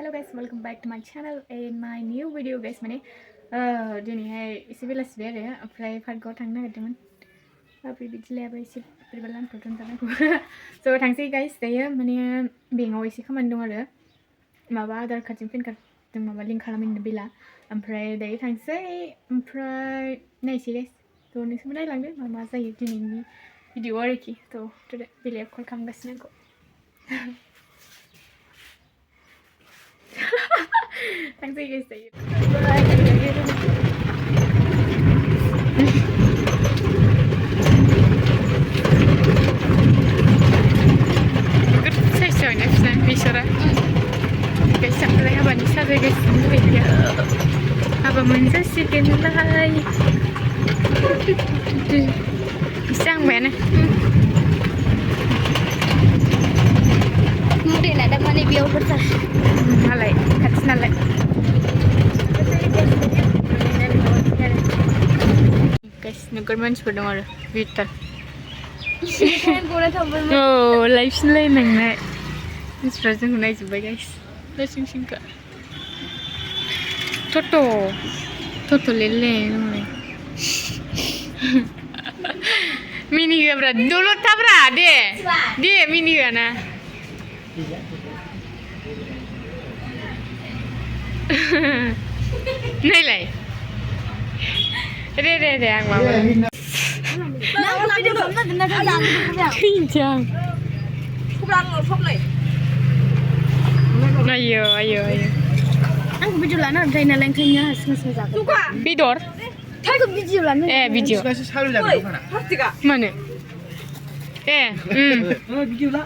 Hello guys, welcome back to my channel in my new video guys. माने दिनैहाय एसे बेलासि आरो ओमफ्राय पार्कआव थांनो नागिरदोंमोन ओमफ्राय बिदिलायाबो एसे बोरैबा लानथ'थ'न जानांगौ स' थांसै गाइस दायो माने बेंकआव एसे खामानि दं आरो माबा आधार कार्डजों पेन कार्डजों माबा लिंक खालामनो बेला ओमफ्राय दायो थांसै ओमफ्राय नायसै गाइस थ' नोंसोरबो नायलांदो मा जायो दिनैनि भिडिअ आरोखि थ' बेलाया कल खालामगासिनो आंखौ Thanks you guys. Good session next time, Mishara. Guys, sampai apa nih saja guys, ya. Apa menjasikan lagi? Isang mana? Mungkin ada mana biar bersah. Nalai, kat nalai. Guys, negara mana sepeda mana? Vital. Oh, life selain nengna. Inspirasi guna juga guys. Langsung singkat. Toto lele. Mini gak berat. Dulu tak berat deh mini gak na. Nilai. Re ang mama. Kencang. Ayo. Aku video lana dari nalengkanya sengaja. Bidor. Aku video lana. Video. Mana? Video lah.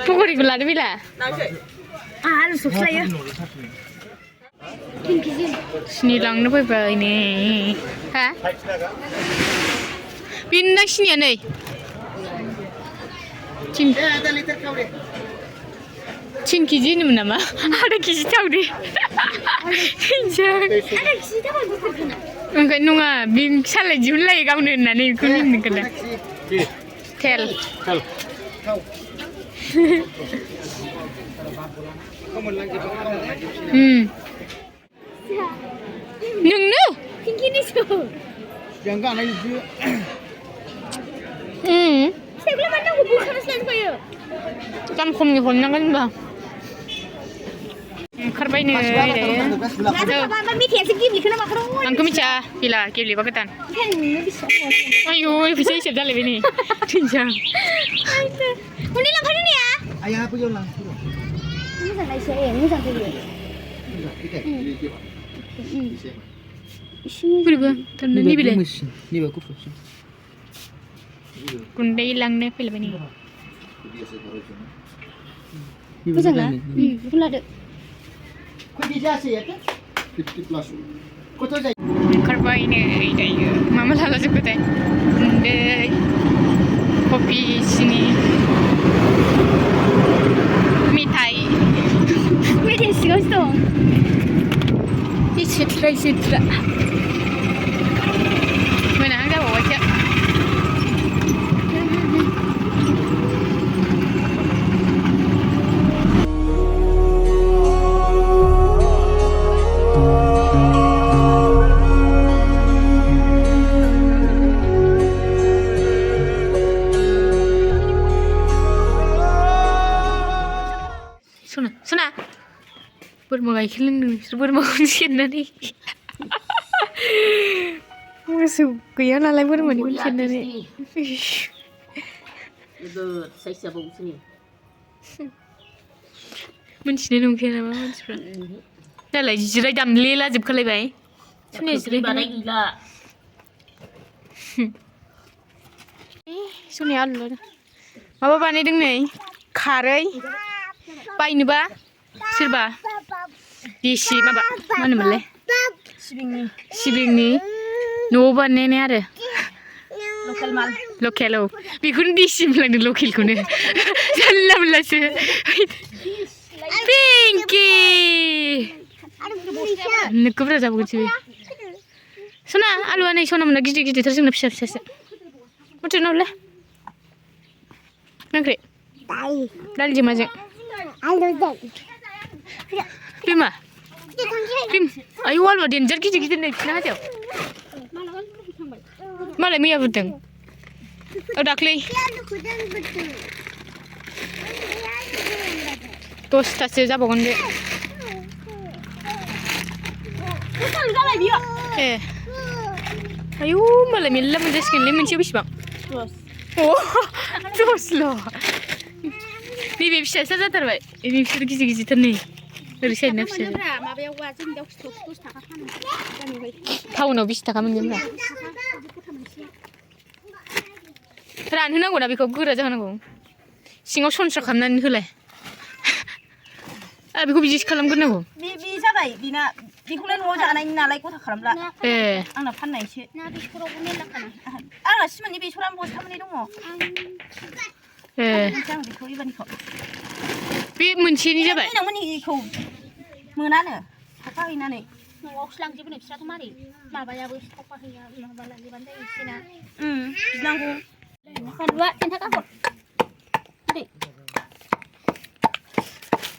Pukul gula ada bila? Harus susah ya. Sini lang na ba ini? Ha? Pindah sini ane. Cin kiji ni mana mah? Ada kiji tahu deh. Ada kiji tahu bukan? Enggak nunga, bim salah jumlah ya kau nana ni kuning ni kena. Tel. Nunggu. Kini so. Jangan nak itu. Saya belum ada hubungan selain kau. Kan kau ni kau nangan bah. Kerbain ni. Apa mikir segi ni kena makan orang. Angku mica, bila kiri bagatan. Ayo, bisa siap dah lebih ni. Tinjang. Ini lang kau ni ya? Ayah apa jual lang? Ini sangat saya, ini sangat dia. Berapa? Tanda ni bila? Ni bagus. Kunde hilang ni film ni. Bisa lah. Pula ada. Kau dia saya kan? 50 plus. Kau tahu tak? Kerbain ni, dia. Mama lalu juga tak. Kunde kopi sini. Mitai. Mitai sih tu. Citra. Mana ada bawa je. Sona. Bermagai kileng bermagai sian nani. Masuk kaya nalai bermagai sian nani. Itu saya siapa sini? Mencina nungkin apa mencina? Nalai jirai dam lela jeb kalai bay. Sini jirai Badai gila. Sini alu. Apa bani deng ni? Karai. Bainubah, serba. Desi mana boleh? Sibing ni. Noba ni ada. Lokal. Bikun desi bilang ni lokal kune. Jalan belas. Pinky. Nak berapa jam kerja? Sona, alu ane sona mana gigi terus nak siap. Macam mana? Nangkri. दालिजों माजों बिमा आयु आलुआ देन्जार गिदिर गिदिर नै बिसोरना हाजोआव मालाय मैया बुरदों दाख्लै 10थासो जाबावगोन बे ए आयु मालाय मेरला मोनजासिगोनलै मोनसेयाव बेसेबां 10ल' नैबे फिसासो जाथारबाय बिसोर गिदिर गिदिरथार नै ओरै साइडना फिसा टाउनाव 20 थाखा मोनगोन रानहोनांगौ ना बेखौ गोरा जाहोनांगौ सिङाव सनस्रा खालामनानै होलाय बेखौ बिदिसो खालामग्रोनांगौ बे जाबाय बिना बेखौलाय न'आव जानायनि नालाय गथा खालामला ए आंना फाननायसो ना बेसरावबो मेरलाखाना आंना सिमोननि बेसरा बस्था मोननै दङ ए आं बेखौ एबारनिखौ बे मोनसेनि जाबाय मोननिखौ मोनानो साफा हैनानै न'आवसो लांजोबो नै बिस्राथ' मारै माबायाबो साफा हैया माबा लांजोबानो जायो एसेना बिनांगौ फानलुआ 10 थाखा हर दे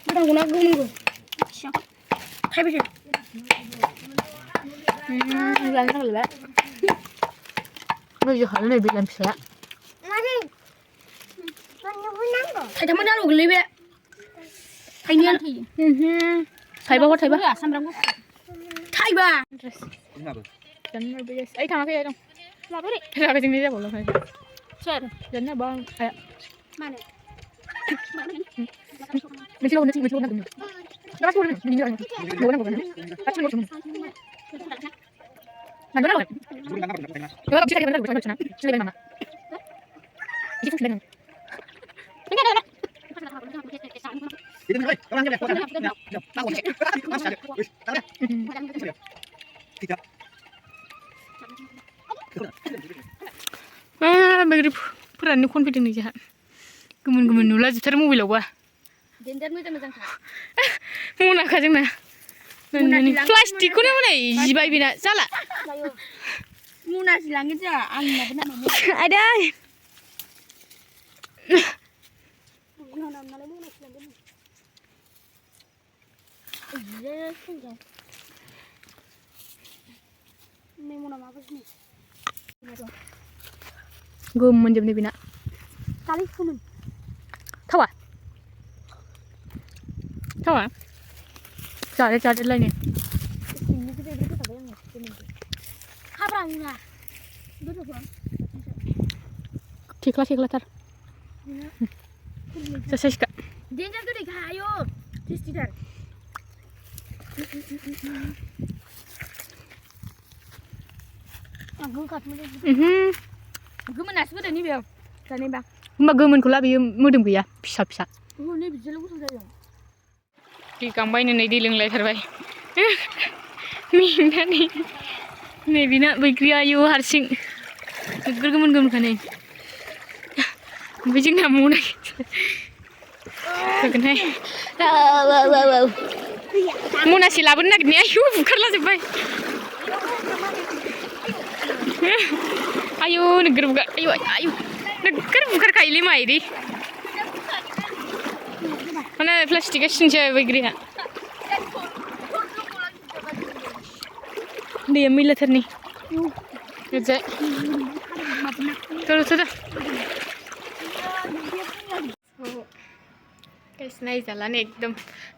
गोनांगौना गोमोनगौ थाइबेसे लांनो नागिरबाय नोजो खालाम नै बिलान फिसाया थाइथामबो नांगौ गोलै बे थाइनैया थाइबा हर थाइबा सामब्राम गुफुर थाइबा ओइ थाङाखै दं माबोरै रागाजोंनो जाबावल' सोर जानोबा मानो मोनसे हरनो फोराननो खनफैदों नै जोंहा गोमोन गोमोन नुला जोबथार मबाइलावबा देन्जार मोजां मोजांखा मनाखा जोंना प्लास्टिकखौनो हनै जिबाय बेना जाला मनासो लांगोन जोंहा आंनाबो नामा आदै गोमोन जोबनो बेना दालि गोमोन थावा थावा जादे जादेलायनो थेख्ला थेख्लाथार जासायसिखा देन्जार गोदैखा आयौ टेस्टिथार गोमोनासो गोदै नैबे जानायबा होमबा गोमोनखौ लाबोयो मोदोम गैया फिसा फिसा नै बिदिल' गोथाव जायो दै गांबाय नै दै लोंलायथारबाय मेंनानै नै बेना बैग्रिया आयौ हारसिं नोगोर गोमोन गोमोनखा नै ओमफ्राय जोंना मनाय होगोनहाय मनासे लाबोनो नागिरनाया आयौ बुखारलाजोब्बाय आयौ नोगोर बुखार आयौ आयौ नोगोर बुखारखायोलै माइरि माने प्लास्टिकआ सिंसै बैग्रिया दैया मैलाथारनि ओरैजाय थ' गाइस नायजालानो एकदम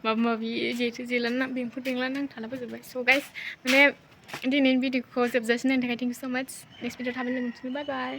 माबा माबि जेथो जेला बेंफोर बेंला नांथालाबोजोब्बाय स' गाइस माने दिनैनि भिडिअखौ जोबजासिम नायनो थाखाय थेंक इउ स' माच नेक्स्ट भिडिअ थाबैनो लोगो मोनफिनगोन बाय बाय